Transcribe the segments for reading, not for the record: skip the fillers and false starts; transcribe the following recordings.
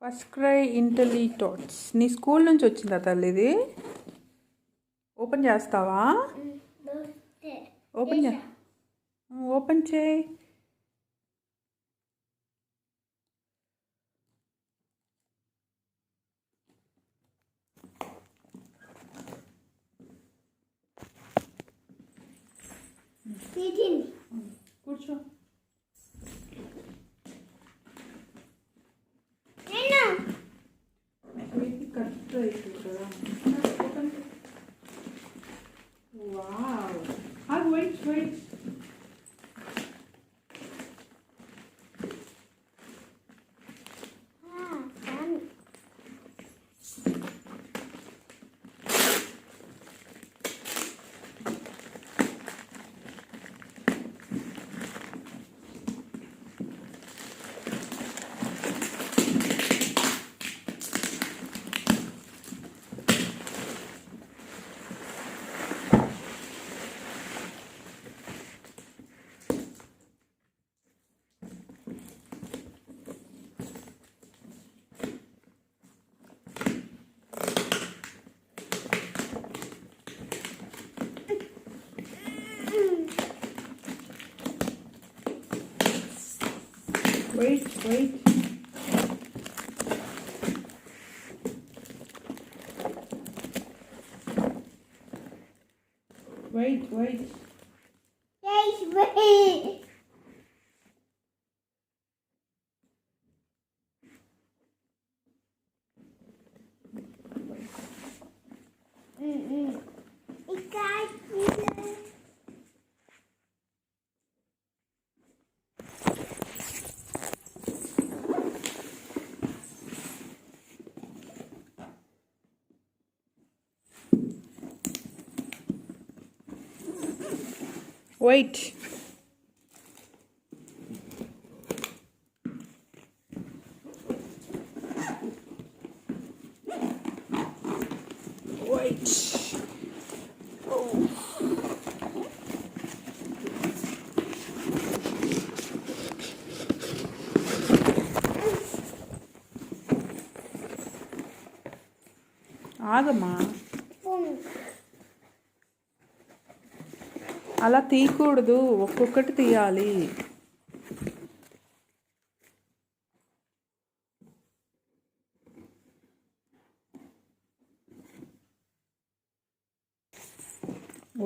Firstcry Intellitots. నీ school నుంచి వచ్చిందా తల్లి ఇది? ఓపెన్ చేస్తావా? ఓపెన్ చేయి. కూర్చో. కట్ అవుతుంది కదా. Wow, wait. Wait. Yes, wait. Wait. ఆగమ్మా, అలా తీయకూడదు, ఒక్కొక్కటి తీయాలి.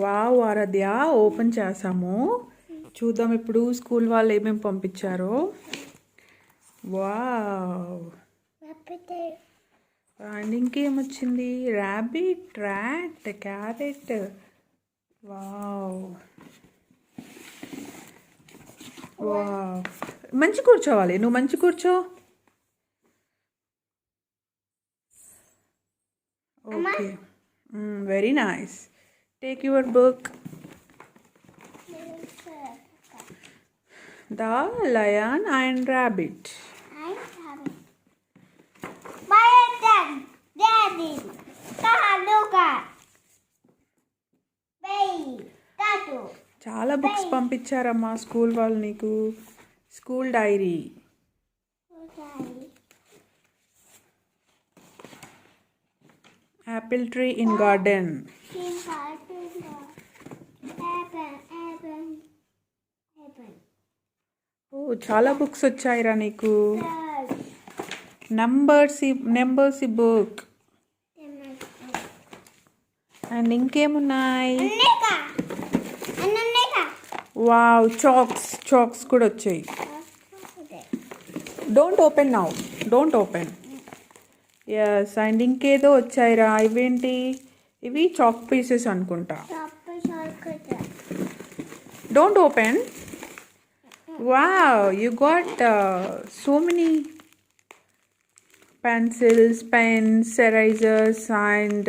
వావ్ ఆరాధ్య, ఓపెన్ చేసాము. చూద్దాం ఇప్పుడు స్కూల్ వాళ్ళు ఏమేమి పంపించారో. వావ్, అండ్ ఇంకేమొచ్చింది? Rabbit, rat, carrot. వావ్, మంచి కూర్చోవాలి, నువ్వు మంచి కూర్చో. Okay, very nice. Take your book. The lion and rabbit. చాలా బుక్స్ పంపించారమ్మా స్కూల్ వాళ్ళు నీకు. School diary, apple tree in garden. Oh, చాలా బుక్స్ వచ్చాయిరా నీకు. Numbers book. అండ్ ఇంకేమున్నాయి? వావ్, చాక్స్ కూడా వచ్చాయి. Don't open. ఎస్, అండ్ ఇంకేదో వచ్చాయిరా. ఇవేంటి? ఇవి చాక్ పీసెస్ అనుకుంటా. Don't open. Wow, you got so many pencils, pens, erasers, and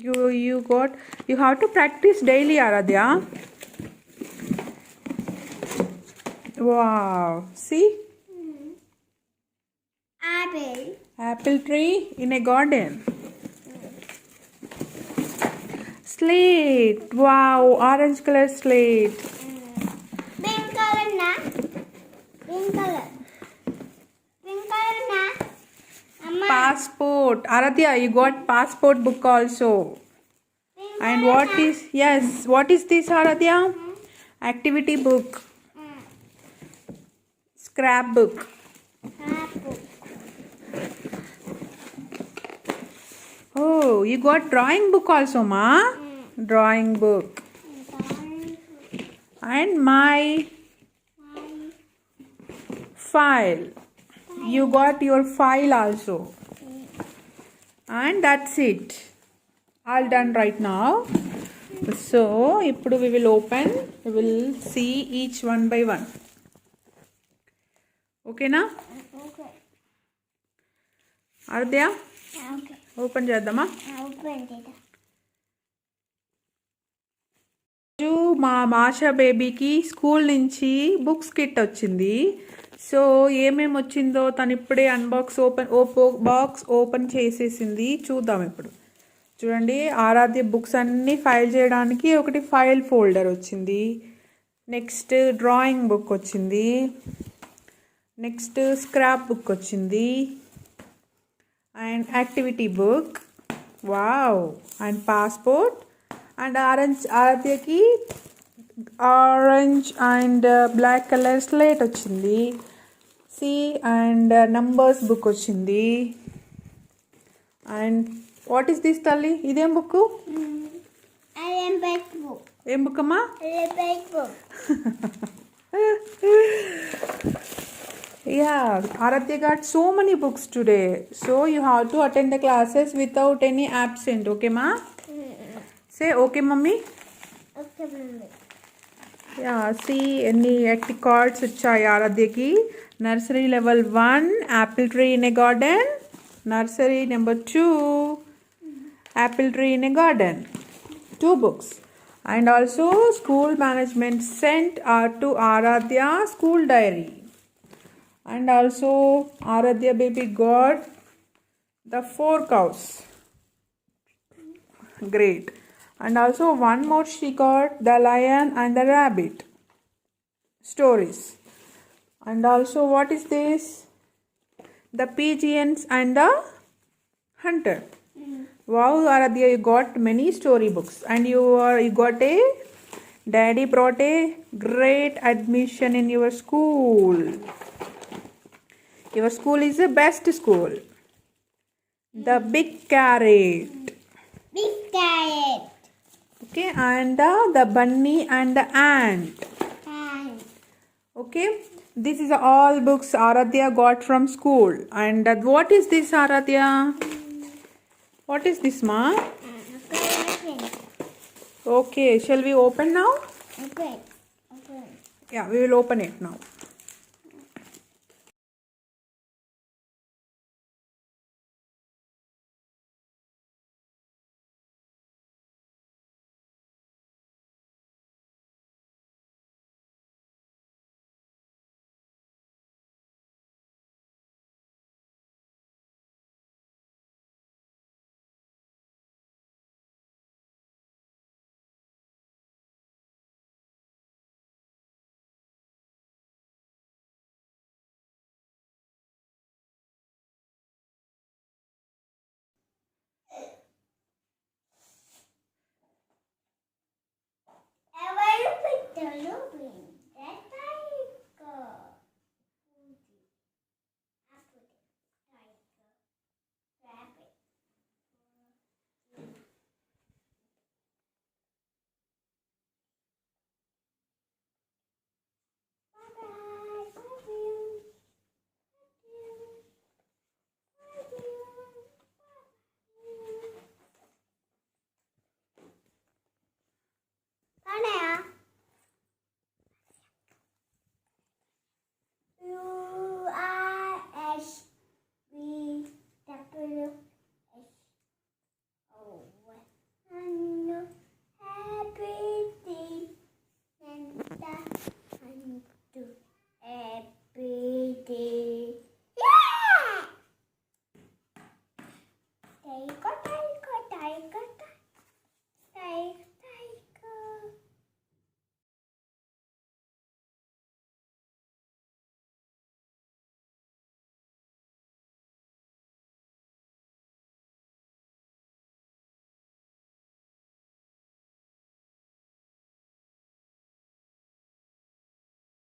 you have to practice daily, Aaradhya. Wow, see? Apple tree in a garden. Slate. Wow, orange color slate. Pink color na? Pink color passport. Aaradhya, you got passport book also. And what is this, Aaradhya? Activity book. Scrapbook. Oh, you got drawing book also, ma? Drawing book. And my file. You got your file also. And that's it. All done right now. So, ఇప్పుడు we will open. We will see each one by one. Okay na? Okay. Aaradhya? Okay. Open చేద్దామా? Open it. మా Masha బేబీకి school నుంచి books kit వచ్చింది. So ఏమేమి వచ్చిందో తను ఇప్పుడే బాక్స్ ఓపెన్ చేసేసింది. చూద్దాం ఇప్పుడు. చూడండి, ఆరాధ్య బుక్స్ అన్నీ ఫైల్ చేయడానికి ఒకటి ఫైల్ ఫోల్డర్ వచ్చింది. నెక్స్ట్ డ్రాయింగ్ బుక్ వచ్చింది. నెక్స్ట్ స్క్రాప్ బుక్ వచ్చింది. And activity book. Wow. And passport. And ఆరాధ్యకి orange and black colour slate వచ్చింది. సి అండ్ నంబర్స్ బుక్ వచ్చింది. అండ్ వాట్ ఈస్ దిస్ తల్లి? ఇదేం బుక్? ఏం బుక్ అమ్మా? Yeah, Aaradhya got so many books today. So you have to attend the classes without any absent. Okay, ma? Say okay, mummy. Okay, mummy. Yeah, see any active cards వచ్చాయి ఆరాధ్యకి. Nursery level 1, apple tree in a garden. Nursery number 2, apple tree in a garden. 2 books. And also school management sent to Aaradhya school diary. And also Aaradhya baby got the 4 cows. Great. And also one more she got the lion and the rabbit stories. And also what is this? The pigeons and the hunter. Wow, Aaradhya, you got many story books. And you got a daddy brought a great admission in your school. Your school is the best school. The big carrot. Big carrot. Okay, and the bunny and the ant. Okay, this is all books Aaradhya got from school. And what is this, Aaradhya? What is this, ma? Okay, shall we open now? Okay. Yeah, we will open it now.